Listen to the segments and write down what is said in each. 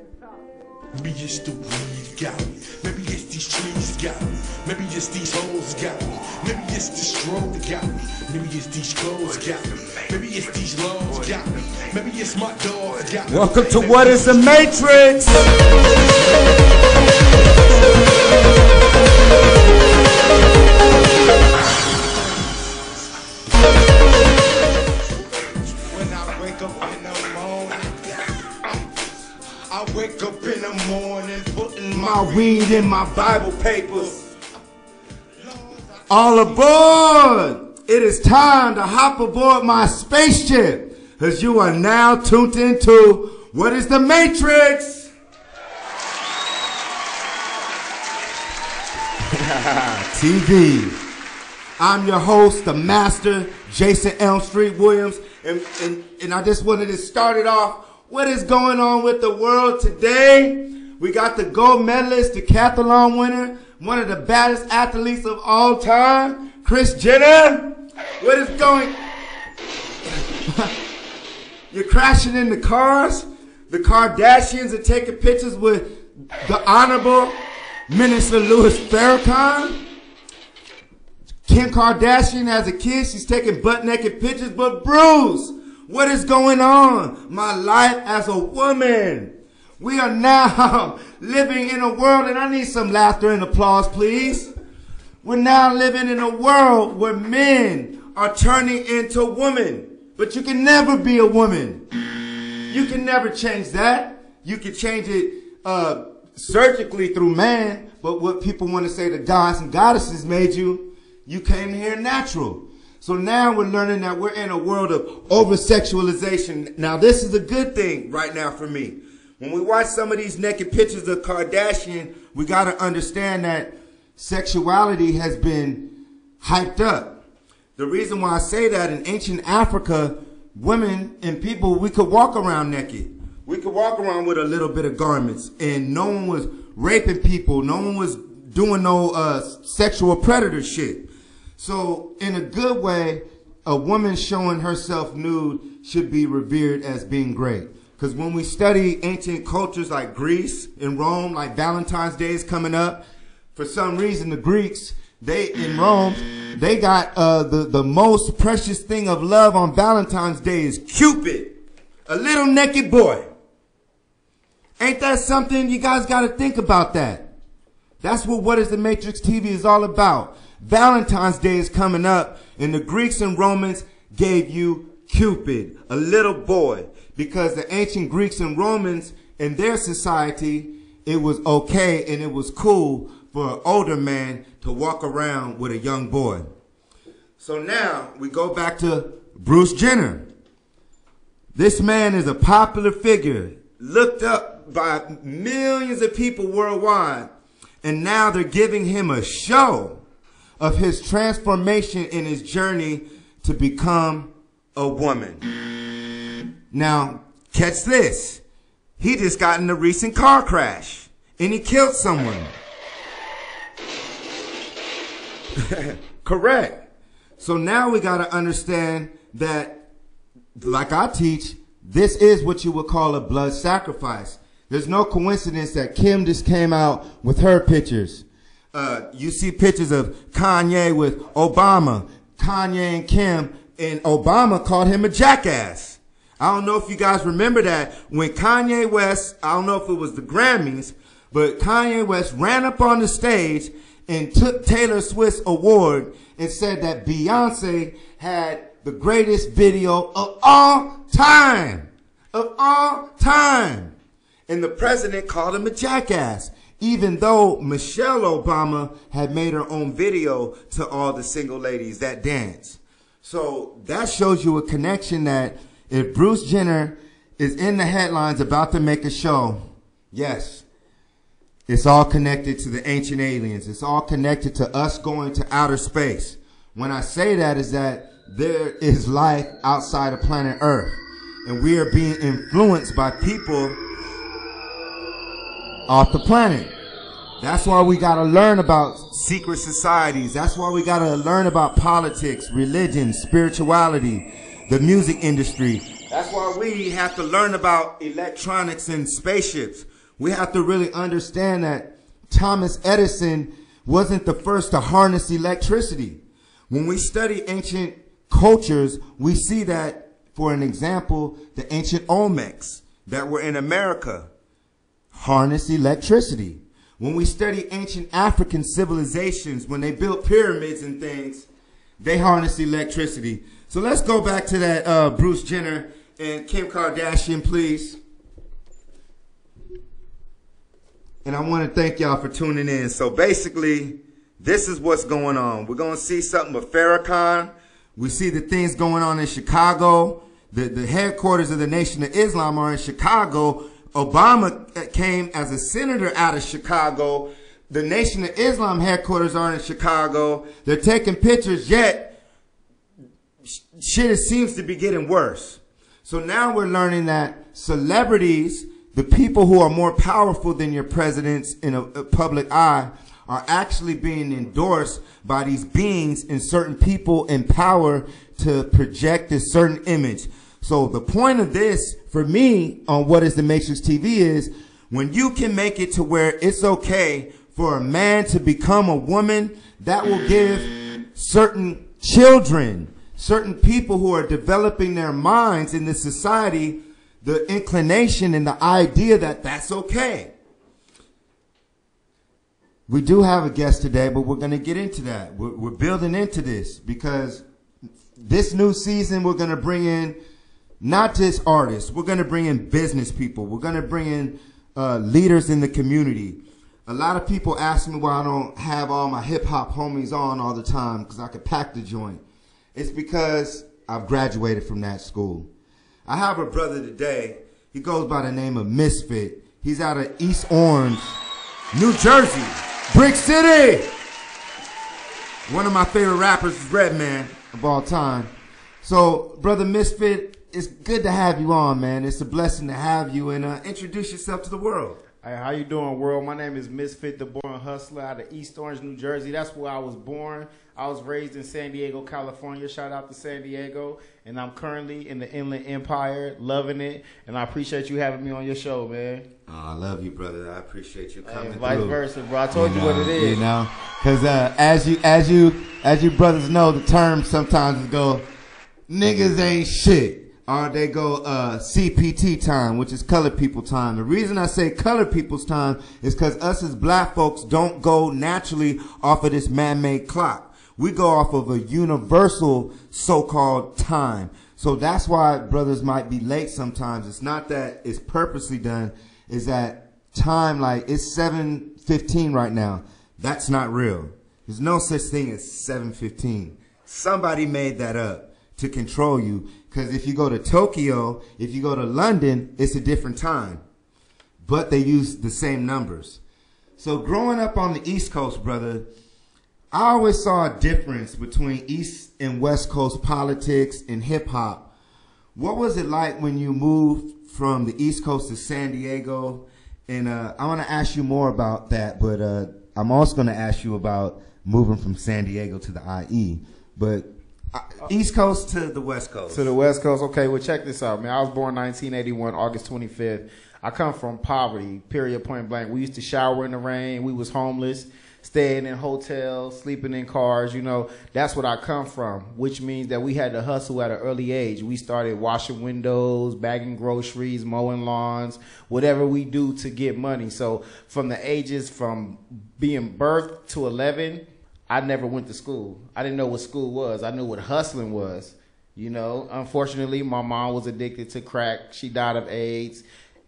Maybe it's the weed got me. Maybe it's these trees got me. Maybe it's these hoes got me. Maybe it's the stroke got me. Maybe it's these clothes got me. Maybe it's these laws got me. Maybe it's my dog got me. Welcome to What is the Matrix? I wake up in the morning, putting My weed in my Bible papers. All aboard! It is time to hop aboard my spaceship, as you are now tuned into What is the Matrix? TV. I'm your host, the master, Jason Elm Street Williams, and I just wanted to start it off. What is going on with the world today? We got the gold medalist, the decathlon winner, one of the baddest athletes of all time, Kris Jenner. What is going? You're crashing into cars. The Kardashians are taking pictures with the Honorable Minister Louis Farrakhan. Kim Kardashian has a kid. She's taking butt-naked pictures. But Bruce, what is going on? My life as a woman. We are now living in a world, and I need some laughter and applause, please. We're now living in a world where men are turning into women. But you can never be a woman. You can never change that. You can change it surgically through man, but what people want to say the gods and goddesses made you, you came here natural. So now we're learning that we're in a world of over-sexualization. Now this is a good thing right now for me. When we watch some of these naked pictures of Kardashian, we got to understand that sexuality has been hyped up. The reason why I say that, in ancient Africa, women and people, we could walk around naked. We could walk around with a little bit of garments, and no one was raping people. No one was doing no sexual predator shit. So in a good way, a woman showing herself nude should be revered as being great. Because when we study ancient cultures like Greece and Rome, like Valentine's Day is coming up, for some reason the Greeks, in Rome, they got the most precious thing of love on Valentine's Day is Cupid, a little naked boy. Ain't that something? You guys got to think about that. That's what is the Matrix TV is all about. Valentine's Day is coming up, and the Greeks and Romans gave you Cupid, a little boy, because the ancient Greeks and Romans, in their society, it was okay and it was cool for an older man to walk around with a young boy. So now we go back to Bruce Jenner. This man is a popular figure, looked up by millions of people worldwide, and now they're giving him a show of his transformation in his journey to become a woman. Now, catch this. He just got in a recent car crash, and he killed someone. Correct. So now we got to understand that, like I teach, this is what you would call a blood sacrifice. There's no coincidence that Kim just came out with her pictures. You see pictures of Kanye with Obama, Kanye and Kim, and Obama called him a jackass. I don't know if you guys remember that when Kanye West, I don't know if it was the Grammys, but Kanye West ran up on the stage and took Taylor Swift's award and said that Beyonce had the greatest video of all time. Of all time. And the president called him a jackass, even though Michelle Obama had made her own video to all the single ladies that dance. So that shows you a connection that if Bruce Jenner is in the headlines about to make a show, yes, it's all connected to the ancient aliens. It's all connected to us going to outer space. When I say that is that there is life outside of planet Earth, and we are being influenced by people off the planet. That's why we got to learn about secret societies. That's why we got to learn about politics, religion, spirituality, the music industry, That's why we have to learn about electronics and spaceships. We have to really understand that Thomas Edison wasn't the first to harness electricity. When we study ancient cultures, we see that, for an example, the ancient Olmecs that were in America harnessed electricity. When we study ancient African civilizations, when they built pyramids and things, they harnessed electricity. So let's go back to that Bruce Jenner and Kim Kardashian, please. And I want to thank y'all for tuning in. So basically, this is what's going on. We're going to see something with Farrakhan. We see the things going on in Chicago. The headquarters of the Nation of Islam are in Chicago. Obama came as a senator out of Chicago. The Nation of Islam headquarters are in Chicago. They're taking pictures, yet shit seems to be getting worse. So now we're learning that celebrities, the people who are more powerful than your presidents in a public eye, are actually being endorsed by these beings and certain people in power to project a certain image. So the point of this, for me, on What is the Matrix TV is, when you can make it to where it's okay for a man to become a woman, that will give certain children, certain people who are developing their minds in this society, the inclination and the idea that that's okay. We do have a guest today, but we're going to get into that. We're building into this because this new season we're going to bring in not just artists. We're going to bring in business people. We're going to bring in leaders in the community. A lot of people ask me why I don't have all my hip-hop homies on all the time because I could pack the joint. It's because I've graduated from that school. I have a brother today. He goes by the name of Misfit. He's out of East Orange, New Jersey. Brick City! One of my favorite rappers is Redman of all time. So, Brother Misfit, it's good to have you on, man. It's a blessing to have you, and introduce yourself to the world. Hey, how you doing, world? My name is Misfit, the born hustler out of East Orange, New Jersey. That's where I was born. I was raised in San Diego, California. Shout out to San Diego. And I'm currently in the Inland Empire, loving it. And I appreciate you having me on your show, man. Oh, I love you, brother. I appreciate you coming through. Vice versa, bro. I told you what it is. You know, because as you brothers know, the term sometimes go, niggas ain't shit. Or they go CPT time, which is colored people time. The reason I say colored people's time is because us as black folks don't go naturally off of this man-made clock. We go off of a universal so-called time. So that's why brothers might be late sometimes. It's not that it's purposely done. It's that time, like it's 7:15 right now. That's not real. There's no such thing as 7:15. Somebody made that up to control you. Because if you go to Tokyo, if you go to London, it's a different time. But they use the same numbers. So growing up on the East Coast, brother, I always saw a difference between East and West Coast politics and hip-hop. What was it like when you moved from the East Coast to San Diego? And I want to ask you more about that, but I'm also going to ask you about moving from San Diego to the IE. But East Coast to the West Coast. To the West Coast. Okay, well, check this out, man. I was born 1981, August 25th. I come from poverty, period, point blank. We used to shower in the rain. We was homeless, staying in hotels, sleeping in cars. You know, that's what I come from, which means that we had to hustle at an early age. We started washing windows, bagging groceries, mowing lawns, whatever we do to get money. So from the ages from being birthed to 11, I never went to school. I didn't know what school was. I knew what hustling was. You know, unfortunately, my mom was addicted to crack. She died of AIDS.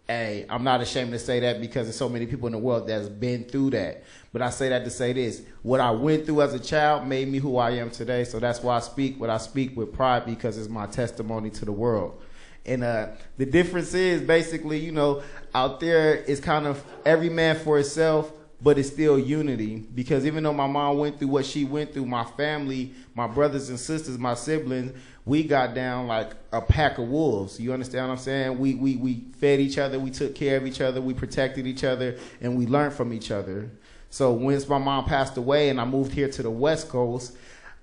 Hey, I'm not ashamed to say that because there's so many people in the world that's been through that. But I say that to say this. What I went through as a child made me who I am today. So that's why I speak what I speak with pride, because it's my testimony to the world. And the difference is basically, you know, out there it's kind of every man for himself. But it's still unity, because even though my mom went through what she went through, my family, my brothers and sisters, my siblings, we got down like a pack of wolves. You understand what I'm saying? We fed each other, we took care of each other, we protected each other, and we learned from each other. So once my mom passed away and I moved here to the West Coast,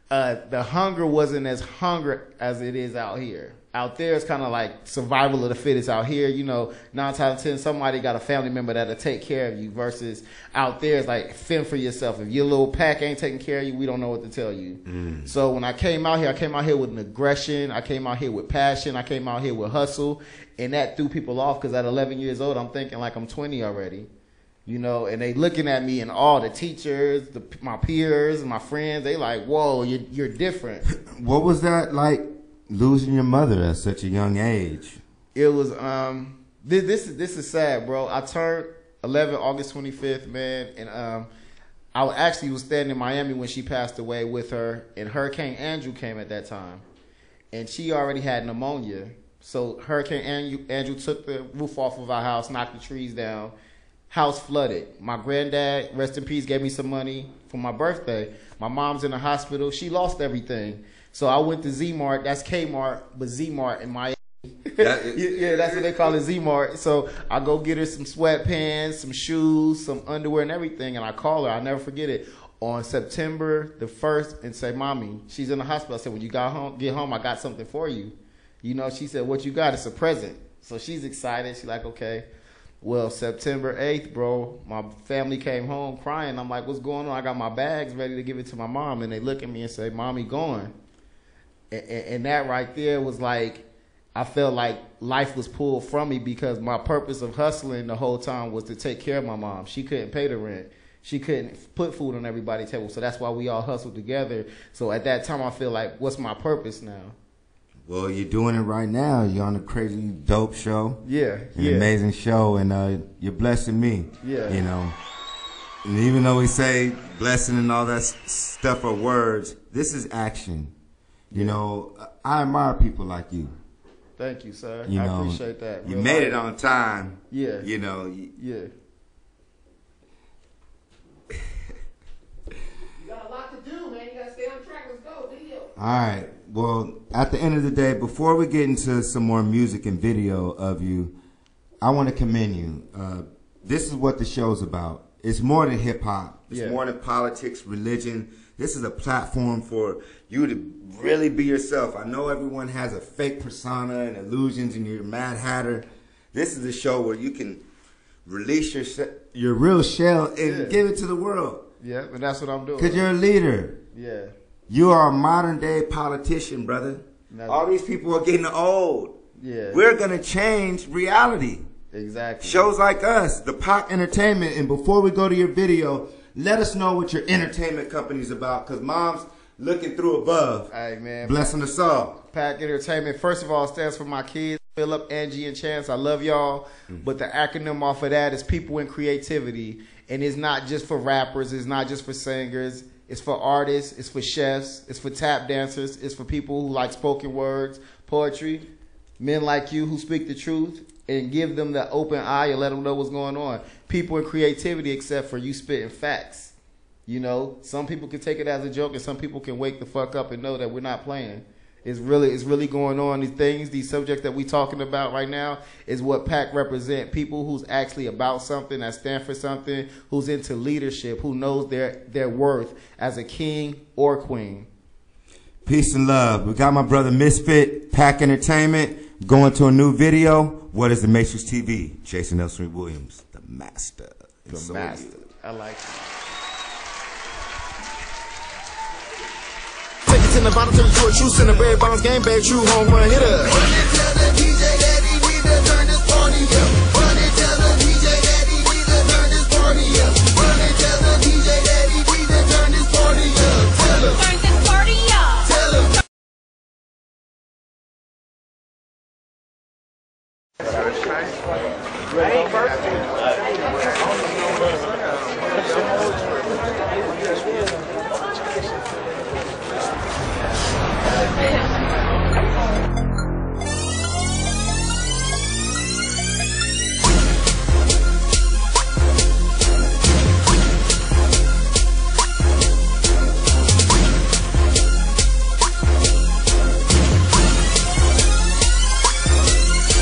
the hunger wasn't as hunger as it is out here. Out there, it's kind of like survival of the fittest. Out here, 9 times out of 10, somebody got a family member that'll take care of you. Versus out there, it's like fend for yourself. If your little pack ain't taking care of you, we don't know what to tell you. So when I came out here with an aggression. I came out here with passion. I came out here with hustle, and that threw people off because at 11 years old, I'm thinking like I'm 20 already. And they looking at me and all the teachers, my peers, and my friends. They like, whoa, you're different. What was that like? Losing your mother at such a young age. It was this is sad, bro. I turned 11 August 25th, man, and I actually was staying in Miami when she passed away with her, and Hurricane Andrew came at that time, and she already had pneumonia. So Hurricane Andrew took the roof off of our house, knocked the trees down, house flooded. My granddad, rest in peace, gave me some money for my birthday. My mom's in the hospital. She lost everything. So I went to Z-Mart, that's Kmart, but Z-Mart in Miami. Yeah, that's what they call it, Z-Mart. So I go get her some sweatpants, some shoes, some underwear and everything, and I call her, I'll never forget it, on September the 1st and say, Mommy, she's in the hospital. I said, when you get home, I got something for you. She said, what you got? It's a present. So she's excited. She's like, okay. Well, September 8th, bro, my family came home crying. I'm like, what's going on? I got my bags ready to give it to my mom, and they look at me and say, Mommy gone. And that right there was like, I felt like life was pulled from me because my purpose of hustling the whole time was to take care of my mom. She couldn't pay the rent. She couldn't put food on everybody's table. So that's why we all hustled together. So at that time, I feel like, what's my purpose now? Well, you're doing it right now. You're on a crazy dope show. Yeah. An amazing show, and you're blessing me. Yeah. And even though we say blessing and all that stuff are words, this is action. I admire people like you. Thank you, sir. I appreciate that. You made it on time. Yeah. Yeah. You got a lot to do, man. You got to stay on track. Let's go. Video. All right. Well, at the end of the day, before we get into some more music and video of you, I want to commend you. This is what the show's about. It's more than hip-hop. It's more than politics, religion. This is a platform for you to really be yourself. I know everyone has a fake persona and illusions and you're a Mad Hatter. This is a show where you can release your real shell and give it to the world. Yeah, and that's what I'm doing. Because you're a leader. Yeah. You are a modern-day politician, brother. All these people are getting old. Yeah. We're going to change reality. Exactly. Shows like us, the Pac Entertainment. And before we go to your video, let us know what your entertainment company's about, because Mom's looking through above. Hey, man. Blessing us all. Pac Entertainment, first of all, stands for my kids, Philip, Angie, and Chance. I love y'all. But the acronym off of that is People in Creativity. And it's not just for rappers. It's not just for singers. It's for artists. It's for chefs. It's for tap dancers. It's for people who like spoken words, poetry, men like you who speak the truth and give them the open eye and let them know what's going on. People in creativity, except for you spitting facts. Some people can take it as a joke and some people can wake the fuck up and know that we're not playing. It's really going on. These things, these subjects that we're talking about right now is what PAC represent. People who's actually about something, that stand for something, who's into leadership, who knows their worth as a king or queen. Peace and love. We got my brother Misfit, PAC Entertainment, going to a new video. What is the Matrix TV? Jason Nelson Williams, the master. The master. I like it. Take it to the bottom, turn it to a true center, red bombs, game bag, true home run hitter. Run and tell the DJ that he need to turn this party up. Run and tell the DJ that he need to turn this party up. Run and tell the DJ that he need to turn this party up. Tell him. Turn this party up. Tell him.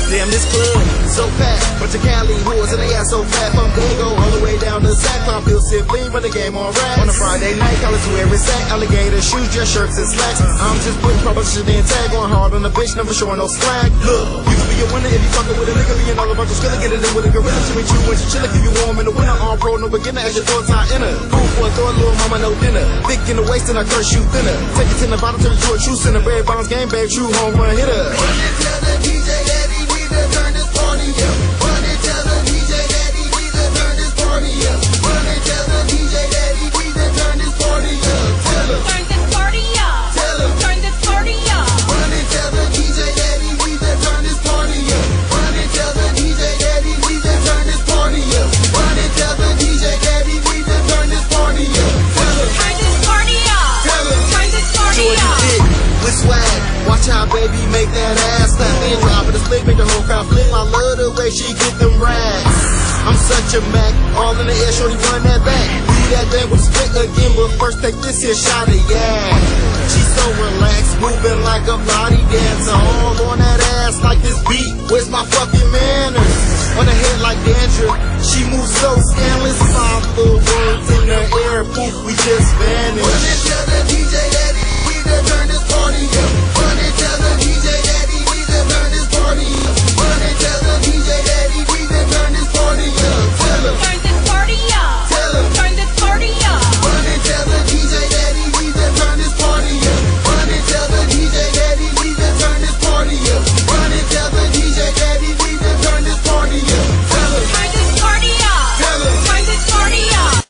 Damn, this club so packed, bunch of Cali boys busting their ass so fat from Dago all the way down to Sack. Pop Bill sibling, run the game on racks. On a Friday night, college wearing sack, alligator shoes, dress shirts and slacks. I'm just putting proposition in tag, going hard on the bitch, never showing no slack. Look, you can be a winner if you fucking with a nigga, being all about your skill, get it in with a gorilla. Jimmy Choo when she chillin', keep you warm in the winter. All pro, no beginner, as your thoughts I enter. Food for a thought, little mama, no dinner. Thick in the waist and I curse you thinner. Take it to the bottom, turn you to a true center. Red bounce game, babe, true home run hitter. Run and tell the DJ that he need to turn this party up. Run and tell the DJ that he need to turn this party up. Run and tell the DJ that he need to turn this party up. Tell him. Turn this party up. Tell him. Turn this party up. Run and tell the DJ that he need to turn this party up. Run and tell the DJ that he need to turn this party up. Run and tell the DJ that he need to turn this party up. Tell him. Turn this party up. Tell him. Turn this party Jordan up. dick with swag. Watch how baby make that ass clap. Then drop it a split, make the whole crowd flip. I love the way she get them rags. I'm such a Mac, all in the air, shorty run that back. Do that thing with a split again, but first take this here shot of yak. She's so relaxed, moving like a body dancer. All on that ass like this beat. Where's my fucking manners? On her head like dandruff. She moves so scandalous. 5 little words in the air, poof, we just vanished. Run and tell the DJ that he need to turn this party up. Run and tell the DJ that he need to turn this party up. Run and tell the DJ that he need to turn this party up. Tell him. Turn this party up. Tell him. Turn this party up. Run and tell the DJ that he need to turn this party up. Run and tell the DJ that he need to turn this party up. Run and tell the DJ that he need to turn this party up. Tell him. Turn this party up. Tell him. Turn this party up.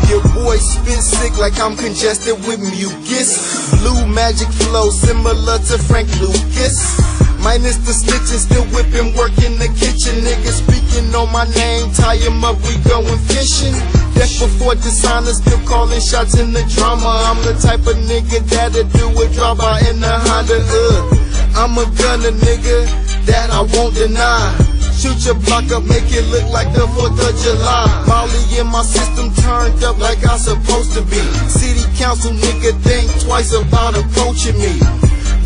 Your boy spit sick like I'm congested with mucus. Blue magic flow similar to Frank Lucas. Minus the stitches, still whipping, work in the kitchen. Niggas speaking on my name, tie him up, we going fishing. Death before dishonor, still calling shots in the drama. I'm the type of nigga that'll do a drop-by in the Honda. I'm a gunner, nigga, that I won't deny. Shoot your block up, make it look like the 4th of July. Molly in my system turned up like I'm supposed to be. City council nigga think twice about approaching me.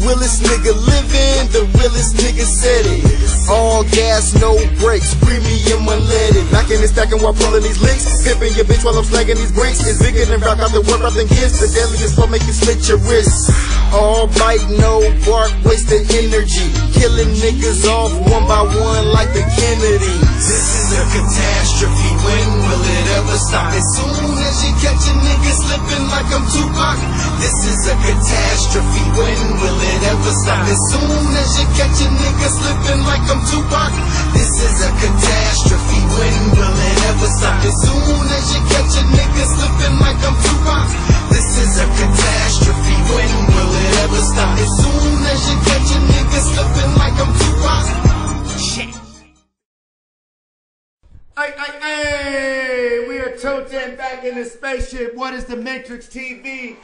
Realest nigga living, the realest nigga said it. All gas, no brakes, premium unleaded. Knocking and stacking while pulling these licks. Pimping your bitch while I'm snagging these bricks. It's bigger than rock out the work out than gifts. The deadliest flow make you slit your wrists. All bite, no bark, wasted energy. Killing niggas off one by one like the Kennedys. This is a catastrophe, when will it ever stop? As soon as you catch a nigga slipping like I'm Tupac. This is a catastrophe, when will it ever stop? As soon as you catch a nigga slipping like I'm Tupac. This is a catastrophe, when will it ever stop? As soon as you catch a nigga slipping like I'm Tupac. This is a catastrophe, when will it ever stop? As soon as you catch a nigga slipping like I'm Tupac. Shit. Hey, we are tilting back in the spaceship. What is the Matrix TV?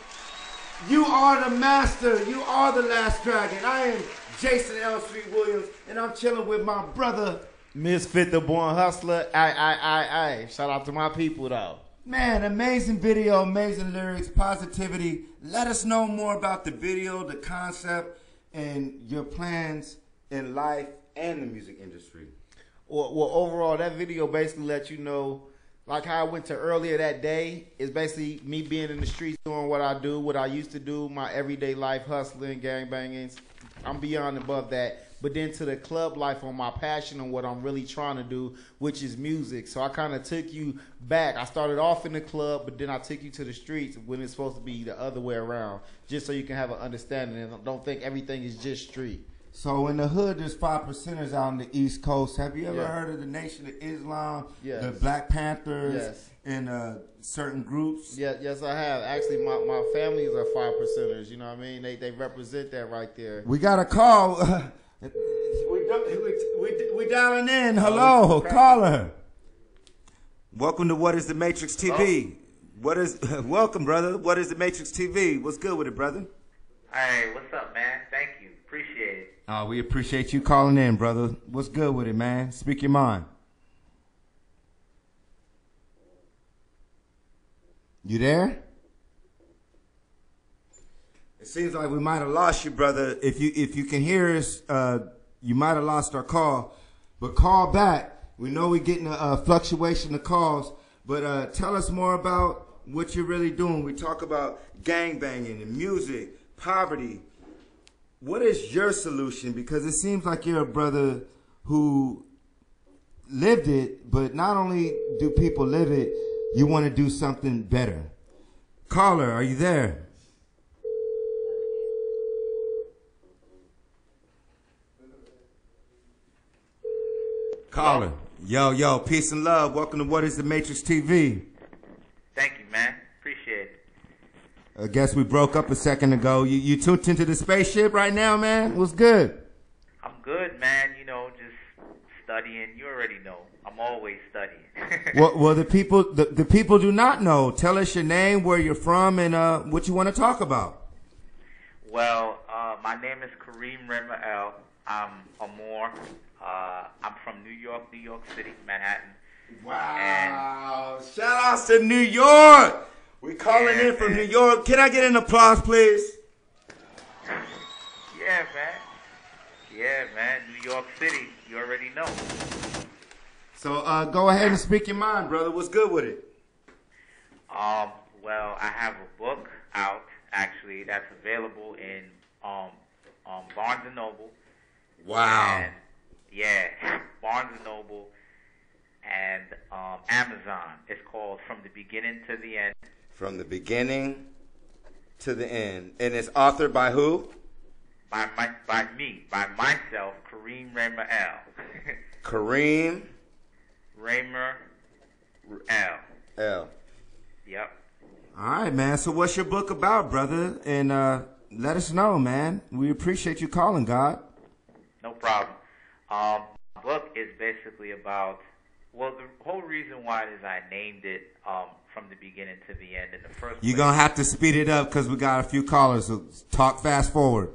You are the master. You are the last dragon. I am Jason L. Street Williams, and I'm chilling with my brother. Misfit, the born hustler. I. Shout out to my people, though. Man, amazing video, amazing lyrics, positivity. Let us know more about the video, the concept, and your plans in life and the music industry. Well, overall, that video basically let you know, like how I went to earlier that day, is basically me being in the streets doing what I do, what I used to do, my everyday life, hustling, gangbanging. I'm beyond above that. But then to the club life on my passion and what I'm really trying to do, which is music. So I kind of took you back. I started off in the club, but then I took you to the streets when it's supposed to be the other way around, just so you can have an understanding and don't think everything is just street. So in the hood, there's 5%ers out on the East Coast. Have you ever heard of the Nation of Islam, the Black Panthers, and certain groups? Yes, I have. Actually, my families are 5%ers. You know what I mean? They represent that right there. We got a call. We dialing in. Hello, caller. Welcome to What is the Matrix TV? What is welcome, brother? What is the Matrix TV? What's good with it, brother? Hey, what's up, man? Thank you. Appreciate it. We appreciate you calling in, brother. What's good with it, man? Speak your mind. You there? It seems like we might have lost you, brother. If you can hear us, you might have lost our call. But call back. We know we're getting a fluctuation of calls. But tell us more about what you're really doing. We talk about gangbanging and music, poverty. What is your solution? Because it seems like you're a brother who lived it, but not only do people live it, you want to do something better. Caller, are you there? Caller. Yo, peace and love. Welcome to What is the Matrix TV. Thank you, man. Appreciate it. I guess we broke up a second ago. You tuned into the spaceship right now, man? What's good? I'm good, man. You know, just studying. You already know. I'm always studying. well, the people do not know. Tell us your name, where you're from, and what you want to talk about. Well, my name is Kareem Remael. I'm Amor. I'm from New York City, Manhattan. Wow. Shout outs to New York. We calling in from New York. Can I get an applause, please? Yeah, man. Yeah, man. New York City. You already know. So go ahead and speak your mind, brother. What's good with it? Well, I have a book out, actually, that's available in Barnes & Noble. Wow. And, yeah, Barnes & Noble and Amazon. It's called From the Beginning to the End. From the beginning to the end. And it's authored by who? By me, by myself, Kareem Remael. Kareem Remael. L. Yep. All right, man. So what's your book about, brother? And let us know, man. We appreciate you calling, God. No problem. My book is basically about, well, the whole reason why is I named it From the Beginning to the End in the first place. You're going to have to speed it up because we got a few callers, so talk fast forward.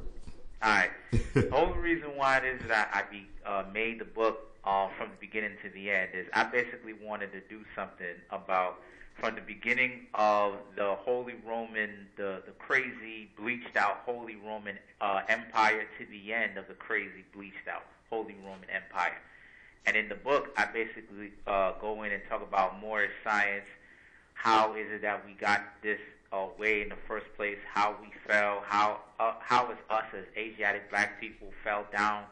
All right. The whole reason why it is that I made the book From the Beginning to the End is I basically wanted to do something about from the beginning of the Holy Roman, the crazy, bleached out Holy Roman Empire to the end of the crazy, bleached out Holy Roman Empire. And in the book, I basically go in and talk about more science. How is it that we got this way in the first place? How we fell? How is us as Asiatic black people fell down?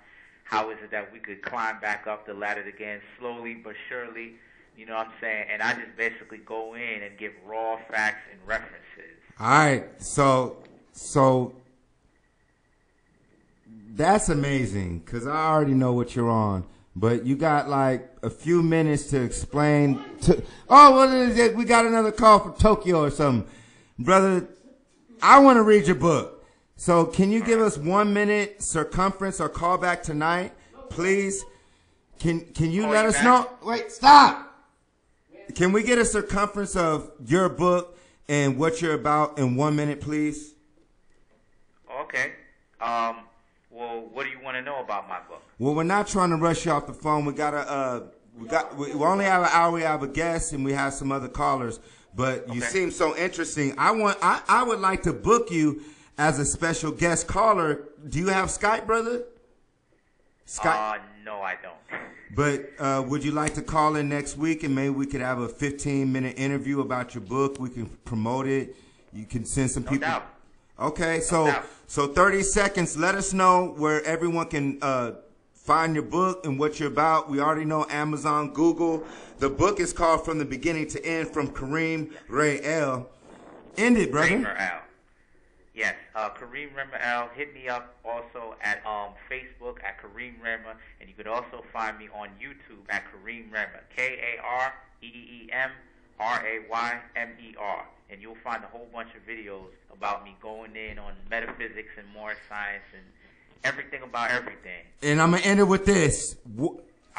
How is it that we could climb back up the ladder again, slowly but surely? You know what I'm saying? And I just basically go in and give raw facts and references. All right. So that's amazing because I already know what you're on. But you got like a few minutes to explain. What is it? We got another call from Tokyo or something. Brother, I want to read your book. So can you give us 1 minute circumference or call back tonight, please? Can you let us know? Wait, stop. Can we get a circumference of your book and what you're about in 1 minute, please? Okay. Well, what do you want to know about my book? Well, we're not trying to rush you off the phone. We only have an hour. We have a guest and we have some other callers. But you seem so interesting. I would like to book you as a special guest caller. Do you have Skype, brother? Skype? No, I don't. But would you like to call in next week and maybe we could have a 15-minute interview about your book? We can promote it. You can send some people. No doubt. Okay, so 30 seconds. Let us know where everyone can find your book and what you're about. We already know Amazon, Google. The book is called From the Beginning to End from Kareem Remael. End it, brother. Remael. Yes, Kareem Remael. Hit me up also at Facebook at Kareem Rema, and you could also find me on YouTube at Kareem Rema, KareemRaymer, and you'll find a whole bunch of videos about me going in on metaphysics and more science and everything about everything. And I'm gonna end it with this.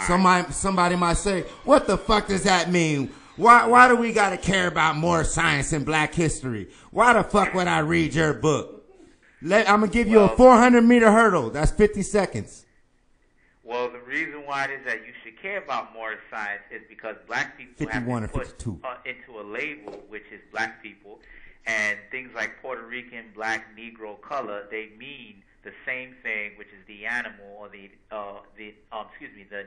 Somebody might say, "What the fuck does that mean? Why do we gotta care about more science and black history? Why the fuck would I read your book? I'm gonna give you a 400-meter hurdle. That's 50 seconds. Well, the reason why it is that you should care about more science is because black people have been put into a label, which is black people, and things like Puerto Rican, black, Negro, color, they mean the same thing, which is the animal or the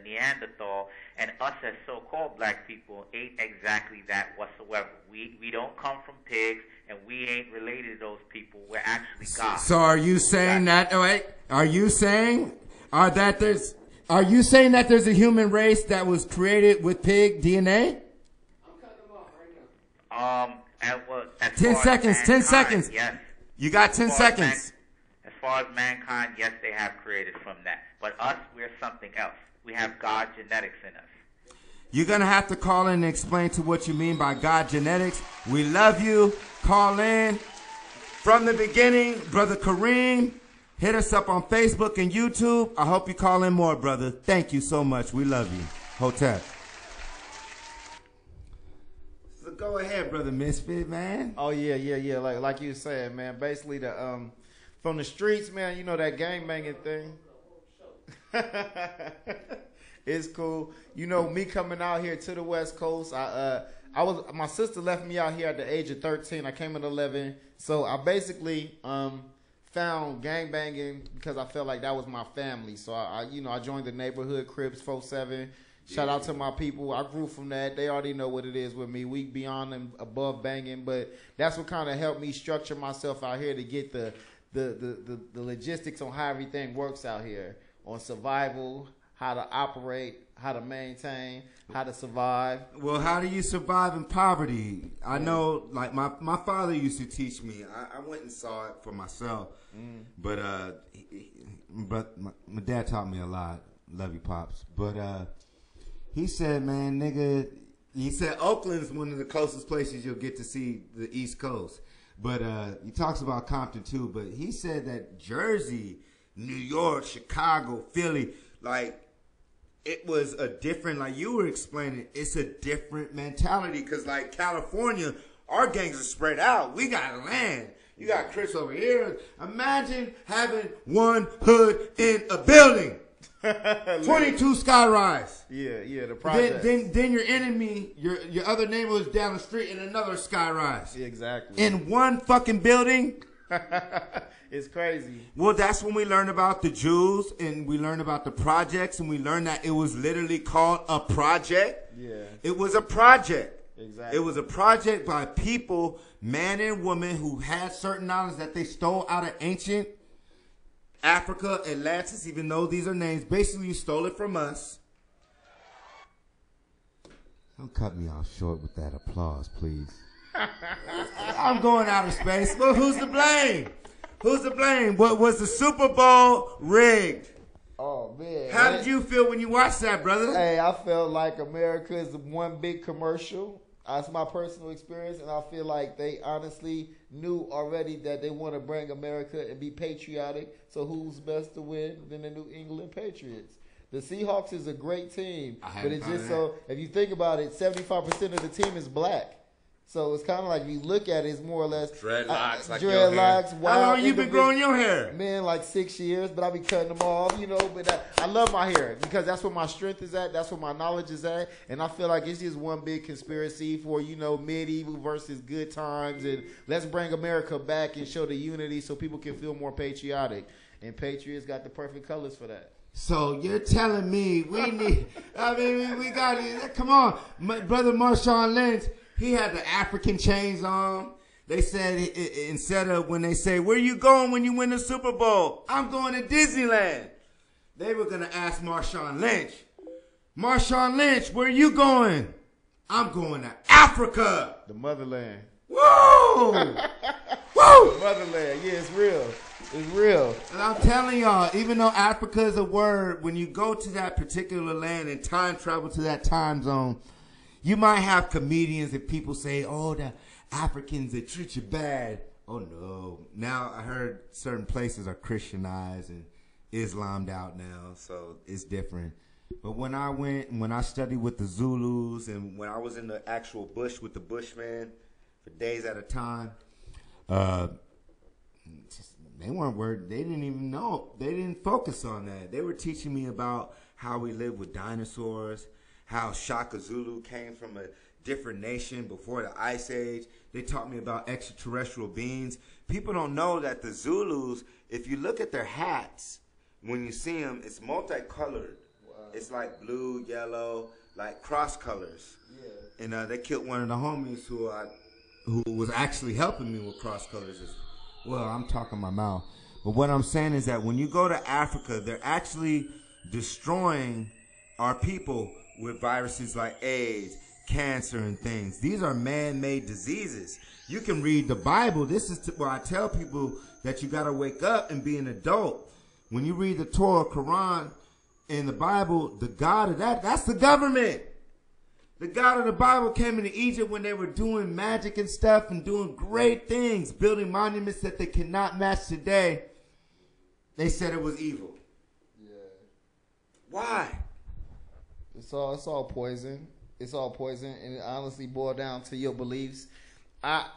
Neanderthal, and us as so-called black people ain't exactly that whatsoever. We don't come from pigs, and we ain't related to those people. We're actually God. So are you saying that? Wait, are you saying that there's a human race that was created with pig DNA? I'm cutting them off right now. 10 seconds. 10 seconds. Yes. You got 10 seconds. As far as mankind, yes, they have created from that. But us, we're something else. We have God genetics in us. You're going to have to call in and explain to what you mean by God genetics. We love you. Call in. From the beginning, Brother Kareem, hit us up on Facebook and YouTube. I hope you call in more, brother. Thank you so much. We love you. Hotel. So go ahead, Brother Misfit, man. Oh, yeah. Like you said, man. Basically, from the streets, man, you know that gangbanging thing. It's cool. You know, me coming out here to the West Coast, my sister left me out here at the age of 13. I came at 11. So I basically found gangbanging because I felt like that was my family. So I joined the neighborhood Crips 4-7. Shout out to my people. I grew from that. They already know what it is with me. We beyond and above banging, but that's what kind of helped me structure myself out here to get the logistics on how everything works out here, on survival, how to operate, how to maintain, how to survive. Well, how do you survive in poverty? I know, like, my father used to teach me. I went and saw it for myself. But my dad taught me a lot. Love you, Pops. But he said, man, nigga, he said Oakland's one of the closest places you'll get to see the East Coast. But he talks about Compton too. But he said that Jersey, New York, Chicago, Philly, like, it was a different, like you were explaining, it's a different mentality. Because, like, California, our gangs are spread out. We got land. You got Chris over here. Imagine having one hood in a building. 22 skyrise. Yeah, the project. Then your enemy, your other neighbor is down the street in another skyrise. Exactly. In one fucking building. It's crazy. Well, that's when we learned about the Jews, and we learned about the projects, and we learned that it was literally called a project. Yeah. It was a project. Exactly. It was a project by people, man and woman, who had certain knowledge that they stole out of ancient Africa, Atlantis, even though these are names. Basically, you stole it from us. Don't cut me off short with that applause, please. I'm going out of space. Well, who's to blame? Who's to blame? What was the Super Bowl rigged? Oh, man. How did you feel when you watched that, brother? Hey, I felt like America is one big commercial. That's my personal experience, and I feel like they honestly knew already that they want to bring America and be patriotic. So who's best to win than the New England Patriots? The Seahawks is a great team, but it's just so, if you think about it, 75% of the team is black. So it's kind of like, if you look at it, it's more or less dreadlocks. Dreadlocks. How long you been growing your hair? Man, like 6 years, but I be cutting them off, you know. But I love my hair because that's where my strength is at. That's where my knowledge is at. And I feel like it's just one big conspiracy for, you know, medieval versus good times. And let's bring America back and show the unity so people can feel more patriotic. And Patriots got the perfect colors for that. So you're telling me we need, I mean, we got it. Come on. My brother Marshawn Lynch, he had the African chains on. They said, instead of when they say, where you going when you win the Super Bowl? I'm going to Disneyland. They were going to ask Marshawn Lynch, where you going? I'm going to Africa. The motherland. Woo! Woo! The motherland. Yeah, it's real. It's real. And I'm telling y'all, even though Africa is a word, when you go to that particular land and time travel to that time zone, you might have comedians and people say, oh, the Africans, they treat you bad. Oh, no. Now I heard certain places are Christianized and Islammed out now, so it's different. But when I studied with the Zulus, and when I was in the actual bush with the Bushmen for days at a time, they weren't worried. They didn't even know. They didn't focus on that. They were teaching me about how we lived with dinosaurs, how Shaka Zulu came from a different nation before the Ice Age. They taught me about extraterrestrial beings. People don't know that the Zulus, if you look at their hats, when you see them, it's multicolored. Wow. It's like blue, yellow, like cross colors. Yeah. And they killed one of the homies who was actually helping me with cross colors. Well, I'm talking my mouth. But what I'm saying is that when you go to Africa, they're actually destroying our people with viruses like AIDS, cancer, and things. These are man-made diseases. You can read the Bible. This is where I tell people that you got to wake up and be an adult. When you read the Torah, Quran, and the Bible, the God of that's the government. The God of the Bible came into Egypt when they were doing magic and stuff and doing great things, building monuments that they cannot match today. They said it was evil. Yeah. Why? It's all poison. It's all poison, and it honestly boils down to your beliefs.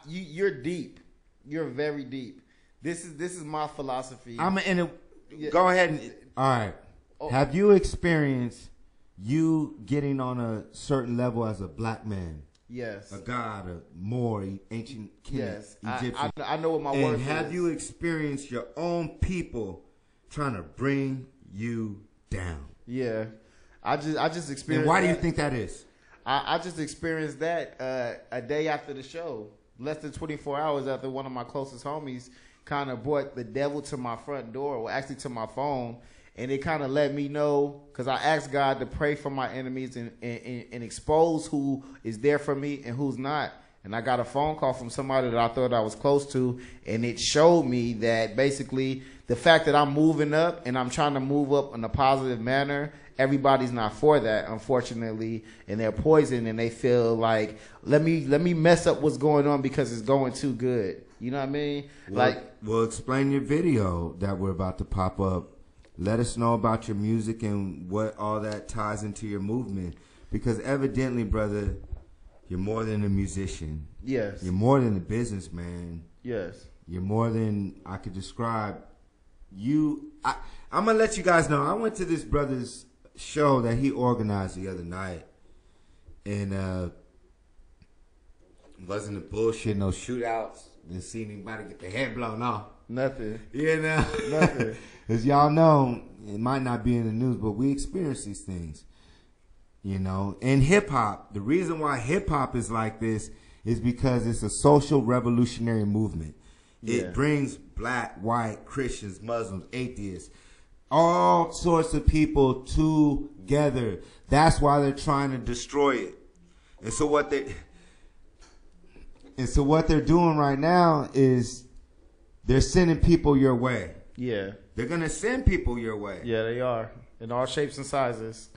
You're deep. You're very deep. This is my philosophy. Go ahead and all right. Oh. Have you experienced you getting on a certain level as a black man? Yes. A god, a Moor, ancient king, yes. Egyptian. I know what my worth is. And have you experienced your own people trying to bring you down? Yeah. I just experienced. And why do you think that is? I just experienced that a day after the show, less than 24 hours after one of my closest homies kind of brought the devil to my front door, or actually to my phone, and it kind of let me know, because I asked God to pray for my enemies and expose who is there for me and who's not. And I got a phone call from somebody that I thought I was close to, and it showed me that basically the fact that I'm moving up and I'm trying to move up in a positive manner, everybody's not for that, unfortunately, and they're poisoned, and they feel like, let me mess up what's going on because it's going too good. You know what I mean? Well, explain your video that we're about to pop up. Let us know about your music and what all that ties into your movement, because evidently, brother, you're more than a musician. Yes. You're more than a businessman. Yes. You're more than I could describe. I'm going to let you guys know. I went to this brother's show that he organized the other night, and wasn't a bullshit, no shootouts. Didn't see anybody get their head blown off. Nothing. You know? Nothing. As y'all know, it might not be in the news, but we experience these things. You know? And hip-hop, the reason why hip-hop is like this is because it's a social revolutionary movement. Yeah. It brings black, white, Christians, Muslims, atheists, all sorts of people together. That's why they're trying to destroy it. And so what they're doing right now is they're sending people your way. Yeah. They're going to send people your way. Yeah, they are. In all shapes and sizes.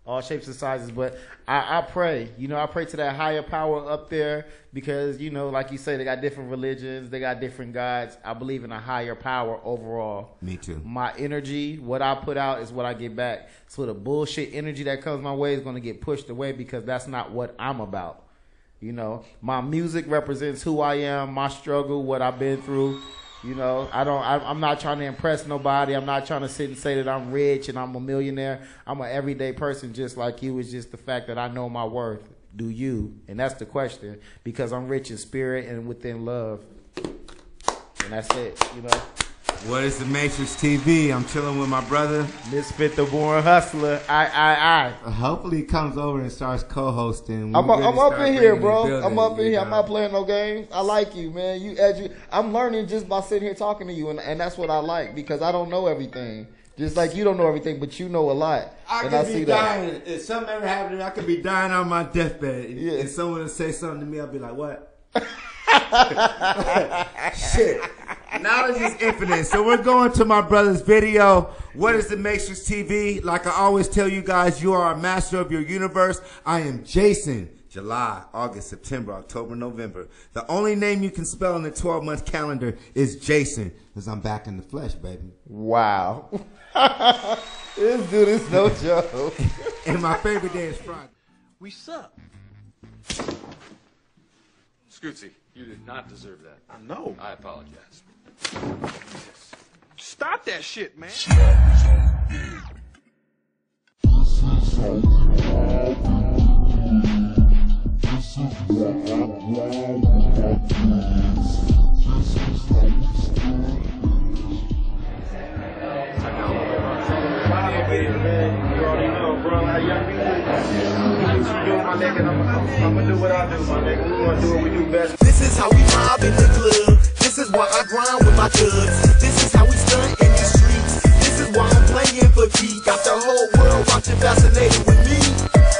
All shapes and sizes. But I pray. You know, I pray to that higher power up there because, you know, like you say, they got different religions. They got different gods. I believe in a higher power overall. Me too. My energy, what I put out is what I get back. So the bullshit energy that comes my way is going to get pushed away because that's not what I'm about. You know, my music represents who I am, my struggle, what I've been through. You know, I'm not trying to impress nobody. I'm not trying to sit and say that I'm rich and I'm a millionaire. I'm an everyday person just like you. It's just the fact that I know my worth. Do you? And that's the question. Because I'm rich in spirit and within love. And that's it, you know. What is the Matrix TV? I'm chilling with my brother Misfit the Born Hustler. I. Hopefully he comes over and starts co-hosting. I'm up in here, bro. I'm up in here. I'm not playing no games. I like you, man. I'm learning just by sitting here talking to you, and that's what I like because I don't know everything. Just like you don't know everything, but you know a lot. I could be dying. If something ever happened, I could be dying on my deathbed. And someone would say something to me, I'll be like, what? Shit. Knowledge is infinite. So we're going to my brother's video. What is the Matrix TV? Like I always tell you guys, you are a master of your universe. I am Jason. July, August, September, October, November. The only name you can spell in the 12-month calendar is Jason, because I'm back in the flesh, baby. Wow. This dude is no joke. And my favorite day is Friday. We suck. Scootsy, you did not deserve that. I know. I apologize. Stop that shit, man. This is how we mob in the club. This is why I grind with my thugs. This is how we stunt in the streets. This is why I'm playing for keys. Got the whole world watching, fascinated with me.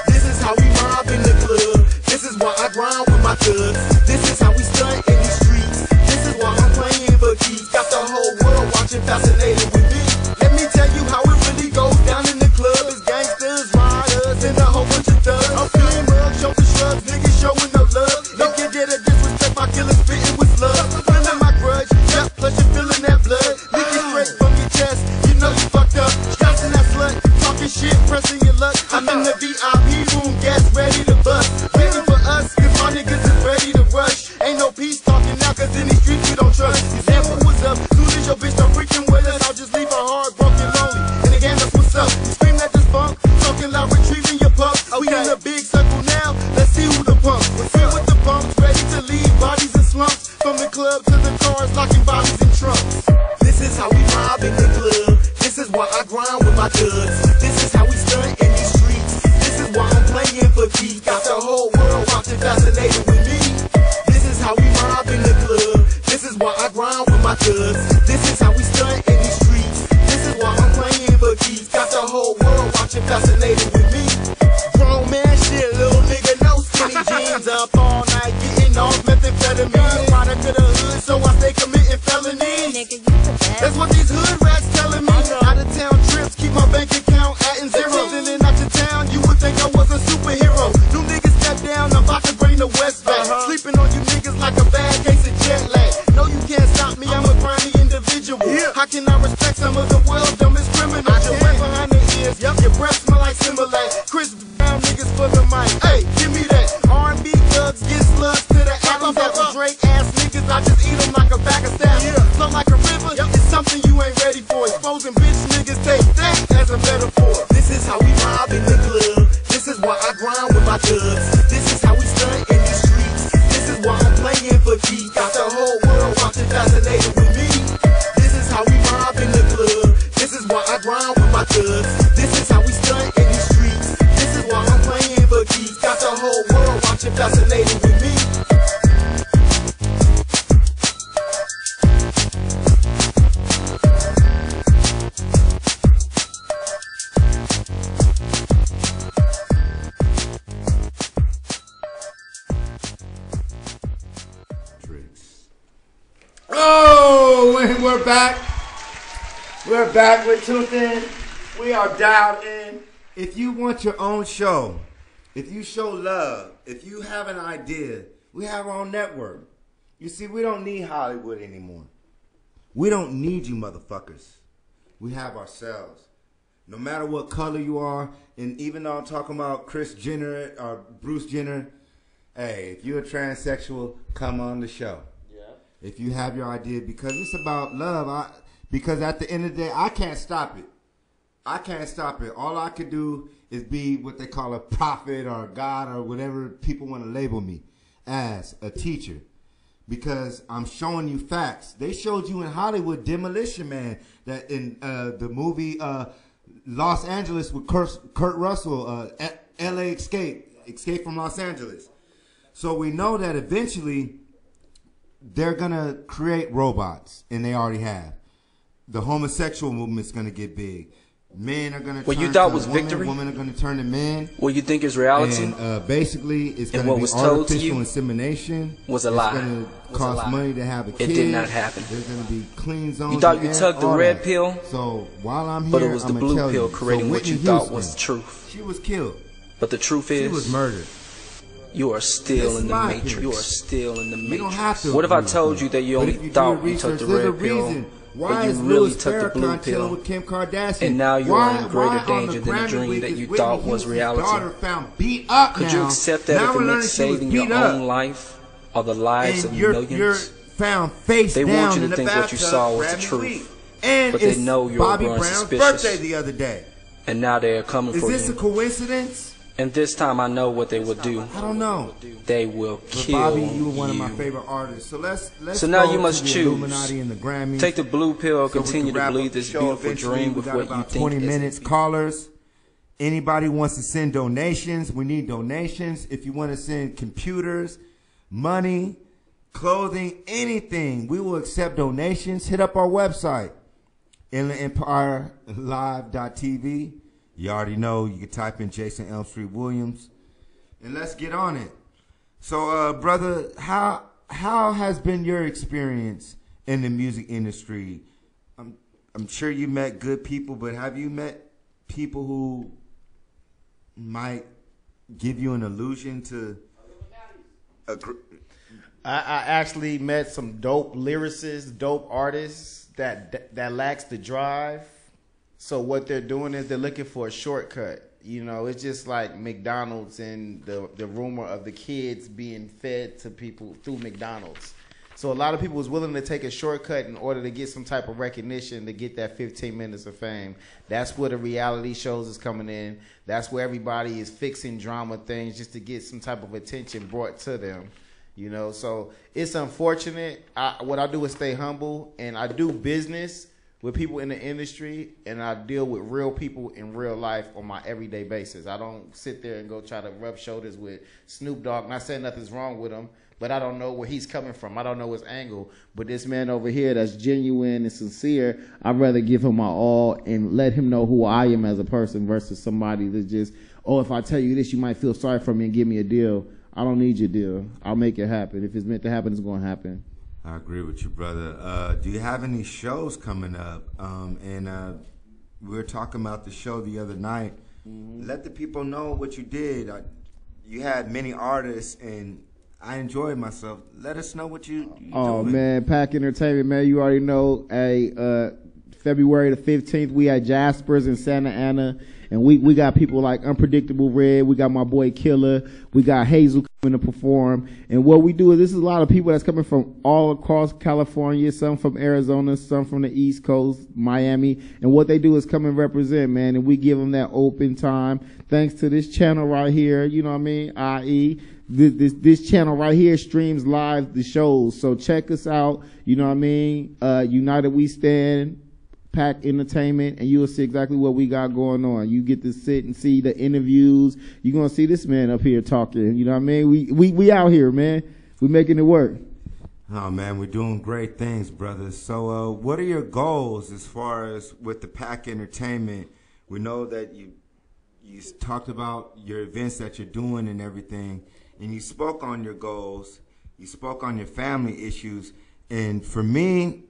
This is how we mob in the club. This is why I grind with my thugs. This is how we stunt in the streets. This is why I'm playing for keys. Got the whole world watching, fascinated with me. Let me tell you how it really goes down in the club. It's gangsters, riders, and a whole bunch of thugs. I'm feeling mugs, shoulder shrugs, niggas showing no love. If you get a disrespect, my killer spitting with love. Feeling my grudge, yeah, plus you're feeling that blood. Leaking straight from your chest, you know you fucked up. Stressing that slut, talking shit, pressing your luck. I'm in the VIP room, gas ready to bust. Waiting for us, cause my niggas is ready to rush. Ain't no peace talking now, cause in these streets we don't trust. You said what was up, soon as your bitch start freaking with us, I'll just leave her heartbroken, lonely. And again, that's what's up. You scream at this funk, talking loud, retrieving your pup. We in a big circle now, let's see who the pump. We're free with the pumps, ready to leave bodies in slumps. From the club to the cars, locking bodies in trunks. This is how we mob in the club. This is why I grind with my thugs. This is how we stunt in these streets. This is why I'm playing for keys. Got the whole world watching, fascinated with me. This is how we mob in the club. This is why I grind with my thugs. This is how we stunt in these streets. This is why I'm playing for keys. Got the whole world watching, fascinated with me. Grown man shit, little nigga, no skinny jeans. Up all night, getting off methamphetamine. Product of the hood, so I stay committing felonies. Nigga, you the best. That's what these hood rats telling me. Out of town trips, keep my bank account at zero. Sending out to town, you would think I was a superhero. New niggas step down, I'm about to bring the West back. Sleeping on you niggas like a bad case of jet lag. No, you can't stop me, I'm a grimy individual. How can I respect some of the world's dumbest criminals? Your breath behind the ears, your breath smell like Similac. Chris Brown niggas for the mic. Hey, give me that. R&B thugs get slugs to the alleys. After Drake ass niggas, I just eat them like a bag of staff. Flow like a river, it's something you ain't ready for. Exposing bitch niggas, take that as a metaphor. This is how we mob in the club. This is why I grind with my thugs. This is how we stunt in the streets. This is why I'm playing for keys. Got the whole world watching, fascinated with me. This is how we mob in the club. This is why I grind with my thugs. This is how we stunt in the streets. This is why I'm playing for keys. Got the whole world watching, fascinated with me. Oh, we're back. We're back. We're tuned in. We are dialed in. If you want your own show, if you show love, if you have an idea, we have our own network. You see, we don't need Hollywood anymore. We don't need you motherfuckers. We have ourselves. No matter what color you are, and even though I'm talking about Kris Jenner or Bruce Jenner, hey, if you're a transsexual, come on the show. If you have your idea, because it's about love. Because at the end of the day, I can't stop it. I can't stop it. All I could do is be what they call a prophet or a God or whatever people want to label me as, a teacher. Because I'm showing you facts. They showed you in Hollywood Demolition Man, that in the movie Los Angeles with Kurt Russell, LA Escape from Los Angeles. So we know that eventually they're going to create robots, and they already have. The homosexual movement's going to get big. Men are going to turn you thought to was women. victory? Women are going to turn to men. What you think is reality? And basically, it's going what to be was told to artificial you insemination. was a lie. It's going to cost money to have a kid. It did not happen. There's going to be clean zones. You thought you took the red pill? So while I'm here, but it was the I'm blue tell pill you. creating So what you Whitney thought Houston, was the truth. She was killed. But the truth is, she was murdered. You are still in the matrix. Opinion. You are still in the matrix. You don't have to. What if I told you that you only thought you took the red pill Why you is really Louis took the blue Farrakhan chilling pill. with Kim Kardashian? And now you why, are in greater why on danger the than the Grammy dream week that is you Whitney thought was Houston's reality. daughter found beat up Could now. you accept that now if it we're learning meant she was saving your beat up. own life or the lives And of you're millions? found face They down want you in to the think what you bathtub saw was the Grammy truth. week. And But they it's know you're Bobby growing Brown's suspicious. birthday the other day. And now they are coming Is for this you. a coincidence? And this time I know what they will do. I don't know. They will But kill Bobby, you were one of you. my favorite artists. So let's So now go you must to the choose. Illuminati and the Grammys. Take the blue pill or So we continue can to wrap believe up the this show beautiful eventually. dream We with got what you about think 20 is minutes. Callers. Anybody wants to send donations? We need donations. If you want to send computers, money, clothing, anything, we will accept donations. Hit up our website, InlandEmpireLive.tv. You already know. You can type in Jason Elm Street Williams, and let's get on it. So, brother, how has been your experience in the music industry? I'm sure you met good people, but have you met people who might give you an illusion to I actually met some dope lyricists, dope artists that lacks the drive. So what they're doing is they're looking for a shortcut. You know, it's just like McDonald's and the rumor of the kids being fed to people through McDonald's. So a lot of people was willing to take a shortcut in order to get some type of recognition, to get that 15 minutes of fame. That's where the reality shows is coming in. That's where everybody is fixing drama things just to get some type of attention brought to them. You know, so it's unfortunate. What I do is stay humble, and I do business with people in the industry, and I deal with real people in real life on my everyday basis. I don't sit there and go try to rub shoulders with Snoop Dogg. Not saying nothing's wrong with him, but I don't know where he's coming from. I don't know his angle. But this man over here that's genuine and sincere, I'd rather give him my all and let him know who I am as a person versus somebody that's just, oh, if I tell you this, you might feel sorry for me and give me a deal. I don't need your deal. I'll make it happen. If it's meant to happen, it's going to happen. I agree with you, brother. Do you have any shows coming up? We were talking about the show the other night. Mm-hmm. Let the people know what you did. You had many artists, and I enjoyed myself. Let us know what you doing. Man, Pack Entertainment, man, you already know. February the 15th, we at Jasper's in Santa Ana. And we got people like Unpredictable Red. We got my boy Killer. We got Hazel coming to perform. And what we do is this is a lot of people that's coming from all across California, some from Arizona, some from the East Coast, Miami. And what they do is come and represent, man. And we give them that open time. Thanks to this channel right here, you know what I mean? I.e., this channel right here streams live the shows. So check us out. You know what I mean? United We Stand. Pack Entertainment, and you'll see exactly what we got going on. You get to sit and see the interviews. You're gonna see this man up here talking. You know what I mean? We out here, man. We making it work. Oh man, we're doing great things, brothers. So what are your goals as far as with the Pack Entertainment? We know that you talked about your events that you're doing and everything, and you spoke on your goals. You spoke on your family issues, and for me,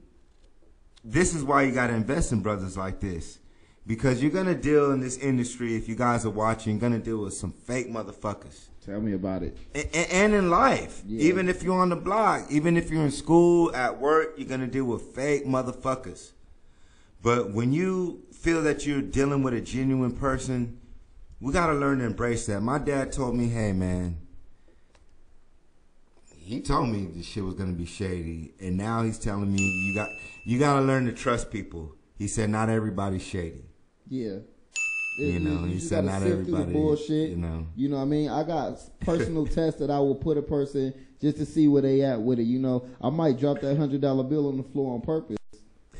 this is why you got to invest in brothers like this, because you're going to deal in this industry, if you guys are watching, you're going to deal with some fake motherfuckers. Tell me about it. And in life, even if you're on the block, even if you're in school, at work, you're going to deal with fake motherfuckers. But when you feel that you're dealing with a genuine person, we got to learn to embrace that. My dad told me, hey, man, he told me this shit was gonna be shady, and now he's telling me you got to learn to trust people. He said not everybody's shady. Yeah. He said not everybody. Bullshit. You know what I mean? I got personal tests that I will put a person just to see where they at with it. You know, I might drop that $100 bill on the floor on purpose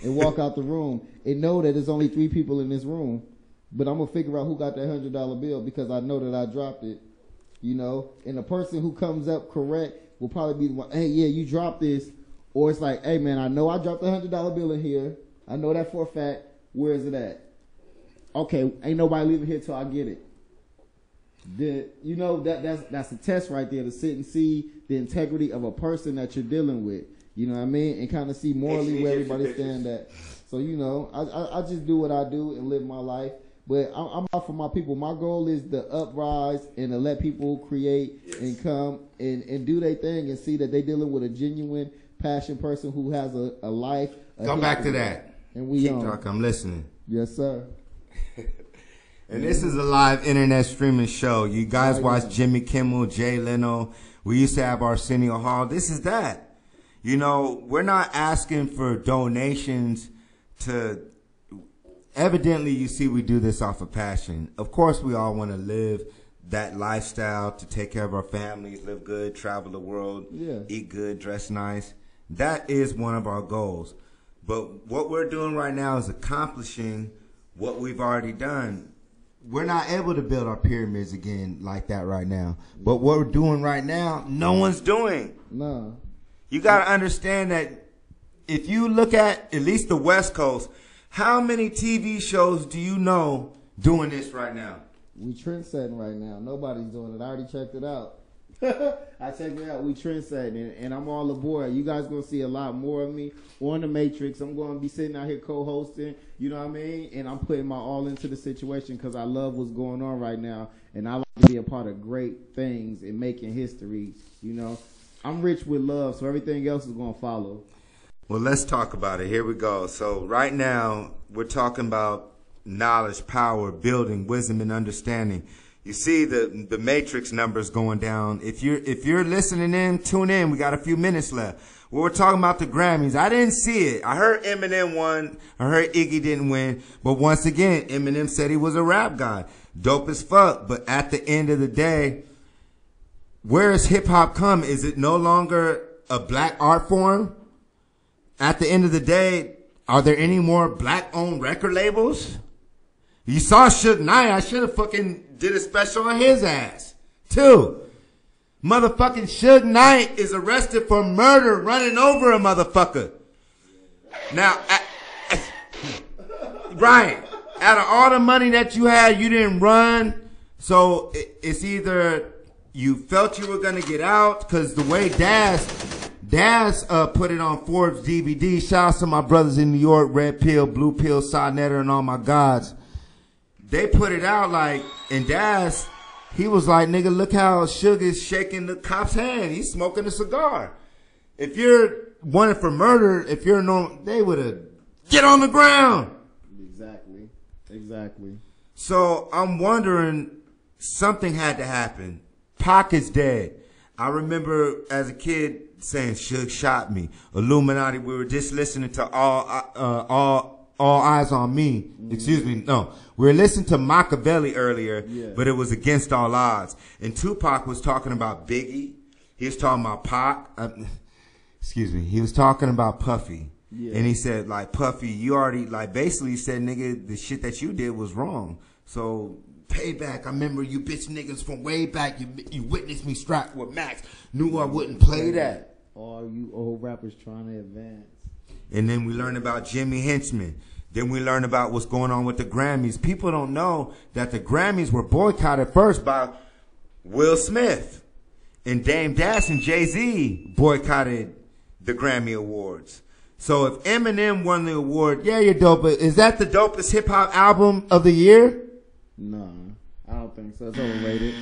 and walk out the room and know that there's only 3 people in this room, but I'm gonna figure out who got that $100 bill because I know that I dropped it. You know, and the person who comes up correct will probably be the one, hey, yeah, you dropped this. Or it's like, hey, man, I know I dropped the $100 bill in here. I know that for a fact. Where is it at? Okay, ain't nobody leaving here till I get it. That's a test right there to sit and see the integrity of a person that you're dealing with. You know what I mean? And kind of see morally where everybody stand at. So, you know, I just do what I do and live my life. But I'm out for my people. My goal is to uprise and to let people create and come and do their thing and see that they're dealing with a genuine, passionate person who has a life, Go back to that. And we Keep on. talking. I'm listening. Yes, sir. And this is a live internet streaming show. You guys watch Jimmy Kimmel, Jay Leno. We used to have Arsenio Hall. This is that. You know, we're not asking for donations to... Evidently, you see we do this off of passion. Of course, we all want to live that lifestyle, to take care of our families, live good, travel the world, eat good, dress nice. That is one of our goals. But what we're doing right now is accomplishing what we've already done. We're not able to build our pyramids again like that right now. But what we're doing right now, no one's doing. No. You got to understand that if you look at least the West Coast, how many TV shows do you know doing this right now? We trendsetting right now. Nobody's doing it. I already checked it out. I checked it out. We trendsetting, and I'm all aboard. You guys going to see a lot more of me on The Matrix. I'm going to be sitting out here co-hosting, you know what I mean? And I'm putting my all into the situation because I love what's going on right now, and I like to be a part of great things and making history, you know? I'm rich with love, so everything else is going to follow. Well, let's talk about it. Here we go. So right now, we're talking about knowledge, power, building, wisdom, and understanding. You see the matrix numbers going down. If you're listening in, tune in. We got a few minutes left. Well, we're talking about the Grammys. I didn't see it. I heard Eminem won. I heard Iggy didn't win. But once again, Eminem said he was a rap guy. Dope as fuck. But at the end of the day, where has hip hop come? Is it no longer a black art form? At the end of the day, are there any more black-owned record labels? You saw Suge Knight. I should have fucking did a special on his ass, too. Motherfucking Suge Knight is arrested for murder, running over a motherfucker. Now, Brian, out of all the money that you had, you didn't run. So it's either you felt you were going to get out, because the way Daz put it on Forbes DVD. Shout out to my brothers in New York, Red Pill, Blue Pill, Sonetter, and all my gods. They put it out like, and Daz, he was like, nigga, look how Suge is shaking the cop's hand. He's smoking a cigar. If you're wanted for murder, if you're normal, they would have get on the ground. Exactly. So I'm wondering, something had to happen. Pac is dead. I remember as a kid saying Suge shot me. Illuminati. We were just listening to all Eyes on Me. Mm-hmm. Excuse me. No, we were listening to Machiavelli earlier, but it was Against All Odds. And Tupac was talking about Biggie. He was talking about Pac. Excuse me. He was talking about Puffy. Yeah. And he said, like, Puffy, you already, like, basically said, nigga, the shit that you did was wrong. So, payback. I remember you bitch niggas from way back. You witnessed me strapped with Max. Knew I wouldn't play that. All you old rappers trying to advance. And then we learned about Jimmy Henchman. Then we learned about what's going on with the Grammys. People don't know that the Grammys were boycotted first by Will Smith. And Dame Dash and Jay-Z boycotted the Grammy Awards. So if Eminem won the award, yeah, you're dope. But is that the dopest hip-hop album of the year? No, I don't think so. It's overrated.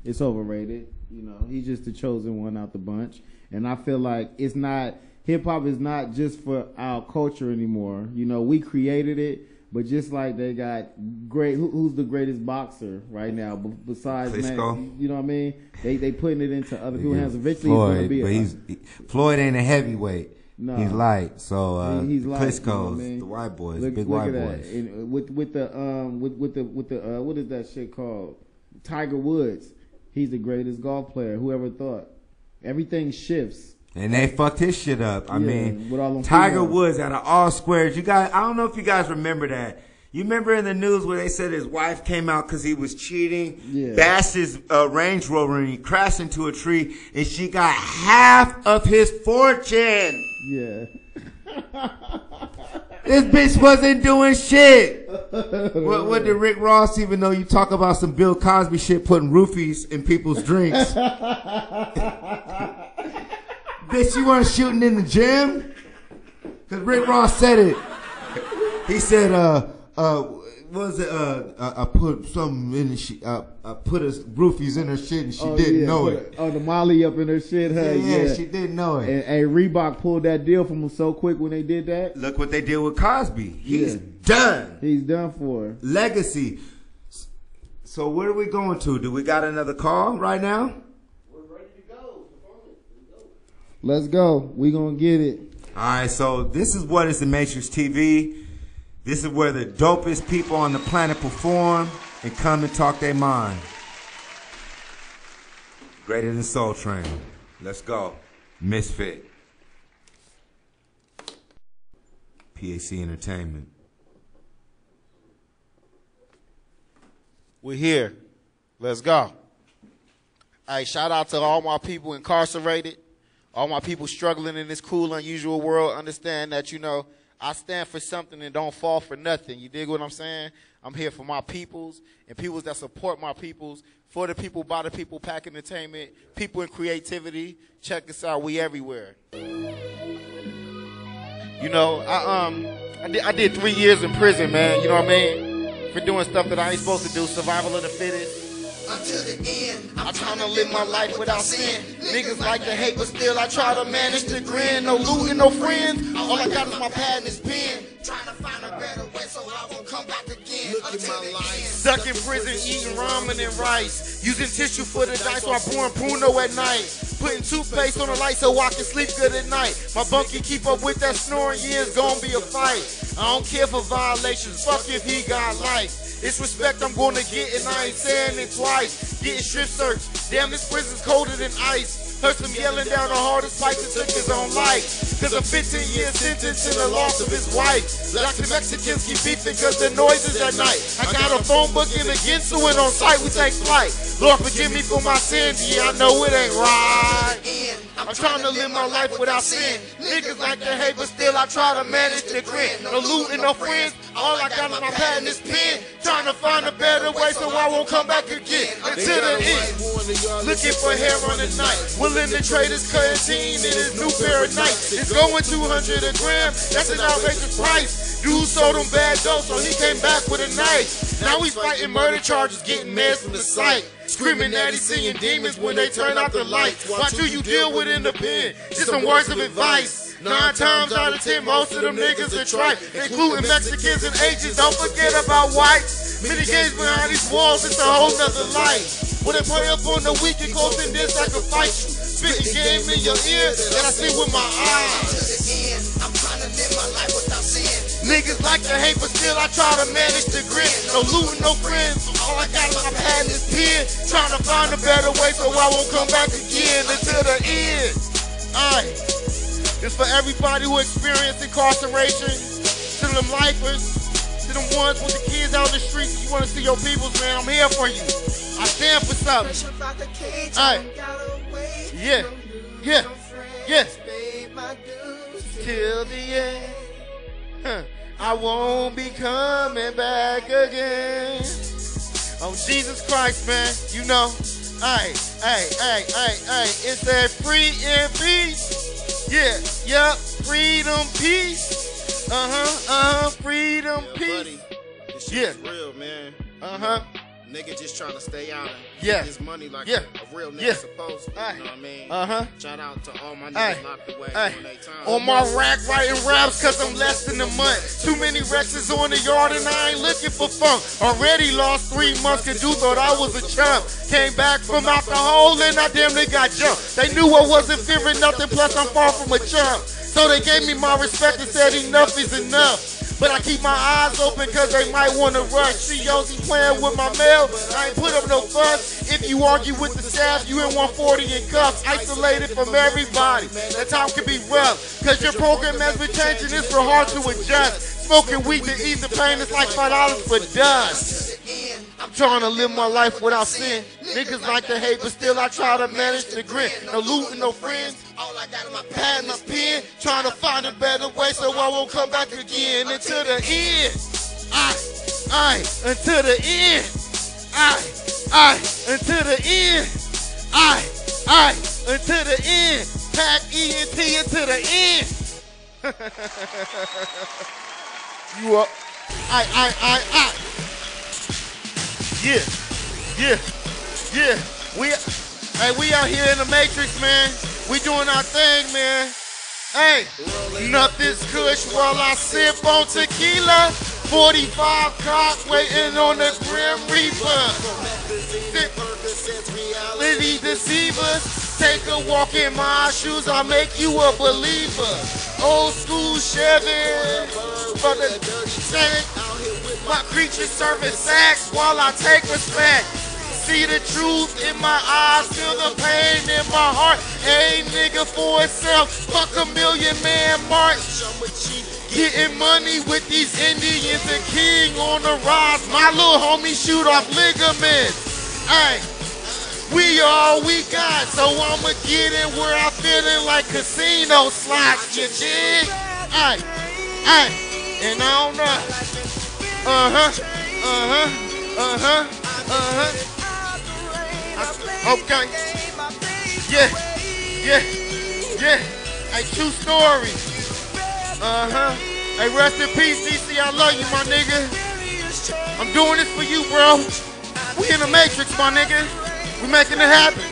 It's overrated. You know, he's just the chosen one out the bunch. And I feel like it's not, hip-hop is not just for our culture anymore. You know, we created it, but just like they got great, who's the greatest boxer right now besides man, you know what I mean? They putting it into other people's hands. Eventually Floyd, he's going to be Floyd ain't a heavyweight. No. He's light. So he's light, Klitschko's, you know what I mean? the white boys, look, big look white at boys. That. And with the what is that shit called? Tiger Woods. He's the greatest golf player. Whoever thought? Everything shifts. And they fucked his shit up. I mean, with all them Tiger females. Woods out of all squares. You guys, I don't know if you guys remember that. You remember in the news where they said his wife came out because he was cheating, bashed his Range Rover, and he crashed into a tree, and she got half of his fortune. Yeah. This bitch wasn't doing shit. What did Rick Ross, even though you talk about some Bill Cosby shit, putting roofies in people's drinks? Bitch, you weren't shooting in the gym? Because Rick Ross said it. He said, was it? I put something in the shit. Put us roofies in her shit, and she didn't know it. Oh, the Molly up in her shit, huh? Yeah, she didn't know it. And Reebok pulled that deal from him so quick when they did that. Look what they did with Cosby. He's done. He's done for. Legacy. So where are we going to? Do we got another call right now? We're ready to go. Let's go. We gonna get it. All right. So this is What Is the Matrix TV. This is where the dopest people on the planet perform and come and talk their mind. Greater than Soul Train. Let's go. Misfit. PAC Entertainment. We're here. Let's go. Hey, shout out to all my people incarcerated, all my people struggling in this cool, unusual world. Understand that, you know, I stand for something and don't fall for nothing. You dig what I'm saying? I'm here for my peoples and peoples that support my peoples, for the people, by the people, Pack Entertainment, people in creativity. Check us out. We everywhere. You know, I did 3 years in prison, man. You know what I mean? For doing stuff that I ain't supposed to do. Survival of the fittest. Until the end, I'm trying to live my life without sin. Niggas like to hate, but still I try to manage to grin. No looting, no friends. All I got is my pad and this pen. trying to find a better way so I won't come back again. Look at my life. Stuck in prison, eating ramen and rice. Using tissue for the dice while pouring Pruno at night. Putting toothpaste on the light so I can sleep good at night. My bunk can keep up with that snoring, yeah, it's gonna be a fight. I don't care for violations, fuck if he got life. It's respect I'm gonna get and I ain't saying it twice. Getting strip searched, damn this prison's colder than ice. Heard some yelling down the hardest fight that took his own life. Cause a 15-year sentence and the loss of his wife. Like the Mexicans keep beefing cause the noises at night. I got a phone booking against so and on site we take flight. Lord forgive me for my sins, yeah I know it ain't right. I'm trying to live my life without sin. Niggas like to hate but still I try to manage to grin. No loot and no friends, all I got is my pad and this pen. Trying to find a better way so I won't come back again. Until the end, looking for hair on the night. Willing to trade his creatine and his new pair of Nikes. It's going 200 a gram, that's an outrageous price. Dude sold him bad dope so he came back with a knife. Now he's fighting murder charges, getting mad from the sight. Screaming that he's seeing demons when they turn out the lights. Watch who you deal with in the pen, just some words of advice. 9 times out of 10, most of them niggas are tripe, including Mexicans and Asians. Don't forget about whites. Many games behind these walls, it's a whole nother life. When they play up on the weak and close in this, I can fight you. Spitting game in your ear that I see with my eyes. I'm trying to live my life without sin. Niggas like to hate, but still I try to manage to grin. No looting, no friends. All I got is my pad and this pen. Trying to find a better way so I won't come back again until the end. Alright. This for everybody who experienced incarceration. To them lifers. To them ones with the kids out in the streets. You want to see your peoples, man. I'm here for you. I stand for something. Alright. Yeah. Yeah. Yeah. Till the end. Huh. I won't be coming back again. Oh, Jesus Christ, man. You know. Hey. It's that free and peace. Yeah. Yup. Freedom, peace. Freedom, peace. Buddy, this shit's real, man. Nigga just trying to stay out and get this money like a real nigga supposed to. You know what I mean? Shout out to all my niggas locked away on their time. On my rack writing raps cause I'm less than a month. Too many Rexes on the yard and I ain't looking for funk. Already lost 3 months cause you thought I was a chump. Came back from out the hole and I damn near got jumped. They knew I wasn't fearing nothing, plus I'm far from a chump. So they gave me my respect and said enough is enough. But I keep my eyes open cause they might want to rush. CEOs, he playing with my mail, I ain't put up no fuss. If you argue with the staff, you in 140 in cuffs. Isolated from everybody, that time can be rough. Cause your program has been changing, it's real hard to adjust. Smoking weed to ease the pain, it's like $5 for dust. I'm trying to live my life without sin. Niggas like to hate, but still I try to manage to grin. No looting, no friends. All I got is my pad and my pen. Trying to find a better way so I won't come back again. Until the end. Until the end. Until the end. Until the end. Pack ENT until the end. You up. Yeah. We out here in the Matrix, man. We doing our thing, man. Hey, nothing's kush while I sip on tequila. 45 cock waiting on the Grim Reaper. Reality deceivers. Take a walk in my shoes, I'll make you a believer. Old school Chevy for the tank. My creatures serving sacks while I take respect. See the truth in my eyes, feel the pain in my heart. A nigga for itself, fuck a million man march. Getting money with these Indians, the king on the rise. My little homie shoot off ligaments. Ay, we all we got, so I'ma get in where I feeling like casino slots. You dig? Ay, and I don't know. Okay. Yeah. Hey, true story. Hey, rest in peace, DC. I love you, my nigga. I'm doing this for you, bro. We in the Matrix, my nigga. We making it happen.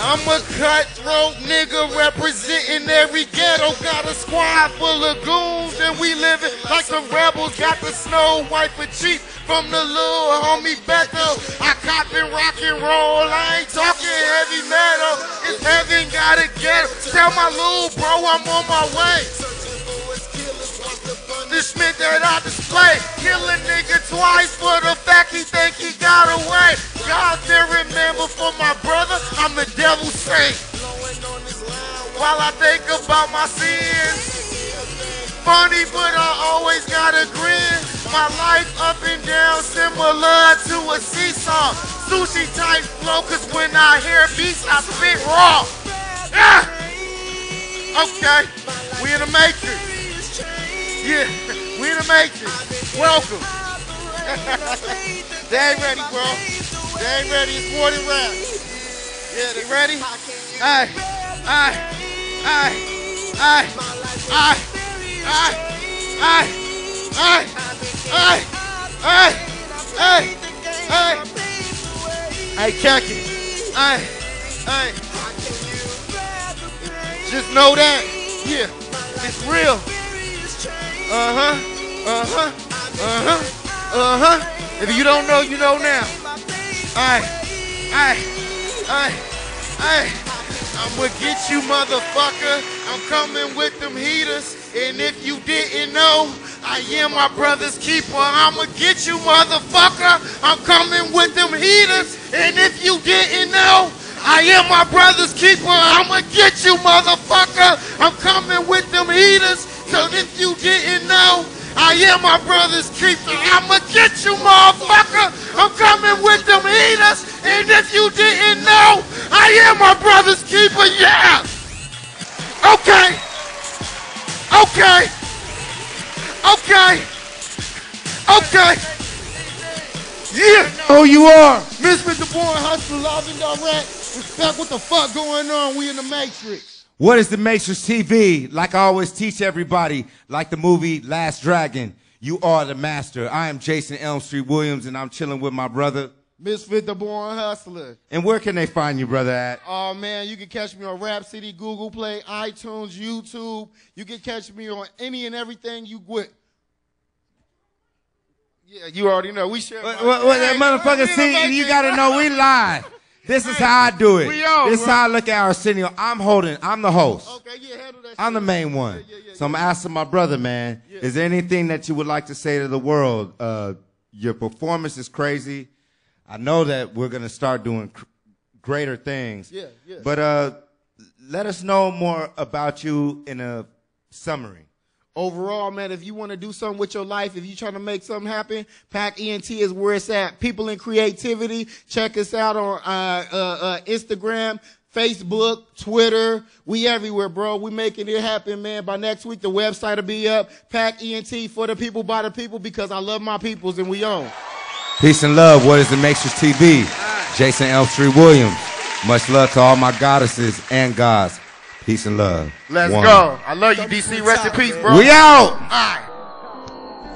I'm a cutthroat nigga representing every ghetto. Got a squad full of goons and we living like some rebels. Got the Snow White for cheap from the little homie Bethel. I cop and rock and roll. I ain't talking heavy metal. It's heaven, gotta get it. Tell my little bro I'm on my way. This Smith that I display. Kill a nigga twice for the fact he think he got away. God there remember for my brother, I'm the devil's saint. While I think about my sins, funny but I always got a grin. My life up and down similar to a seesaw. Sushi type flow, cause when I hear beats I spit raw. Yeah. Okay, we in the Matrix. Yeah, we in the Matrix. Welcome. They ain't ready, bro. They ain't ready. It's more than rap. Yeah, they ready? Aye. Hey, check it. Aye. Just know that. Yeah, it's real. If you don't know, you know now. I'ma get you, motherfucker. I'm coming with them heaters. And if you didn't know, I am my brother's keeper. I'ma get you, motherfucker. I'm coming with them heaters. And if you didn't know, I am my brother's keeper. I'ma get you, motherfucker. I'm coming with them heaters. So if you didn't know, I am my brother's keeper. I'ma get you, motherfucker. I'm coming with them heaters. And if you didn't know, I am my brother's keeper. Yeah. Okay. Yeah. Who you are? Misfit the Born Hustler, live and direct. Respect what the fuck going on. We in the Matrix. What is the Matrix TV? Like I always teach everybody, like the movie Last Dragon, you are the master. I am Jason Elm Street Williams, and I'm chilling with my brother Misfit the Born Hustler. And where can they find you, brother, at? Oh, man, you can catch me on Rap City, Google Play, iTunes, YouTube. You can catch me on any and everything you with. Yeah, you already know. We share. That motherfucker, see, you got to know we live. This is how I do it. This is how I look at Arsenio. I'm the host. Okay, yeah, handle that. I'm the main one. So I'm asking my brother, man, is there anything that you would like to say to the world? Your performance is crazy. I know that we're going to start doing greater things. Yeah. But let us know more about you in a summary. Overall, man, if you want to do something with your life, if you're trying to make something happen, Pack ENT is where it's at. People in Creativity. Check us out on Instagram, Facebook, Twitter. We everywhere, bro. We making it happen, man. By next week, the website will be up. Pack ENT, for the people, by the people, because I love my peoples and we own. Peace and love. What is the Matrix TV? Jason Elm Street Williams. Much love to all my goddesses and gods. Peace and love. Let's One. go. I love you, DC. Rest in peace, bro. We out.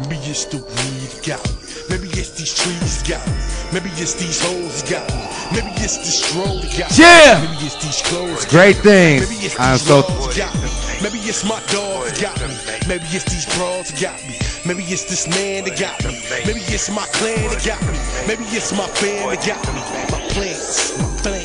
Maybe it's the weed got me. Maybe it's these trees got me. Maybe it's these hoes got me. Maybe it's the stroll that got me. Yeah. Maybe it's these clothes. Great things. Maybe it's I'm these so. laws got me. Maybe it's my dogs got me. Maybe it's these bras that got me. Maybe it's this man that got me. Maybe it's my clan that got me. Maybe it's my fam that got me. My plans, my plans.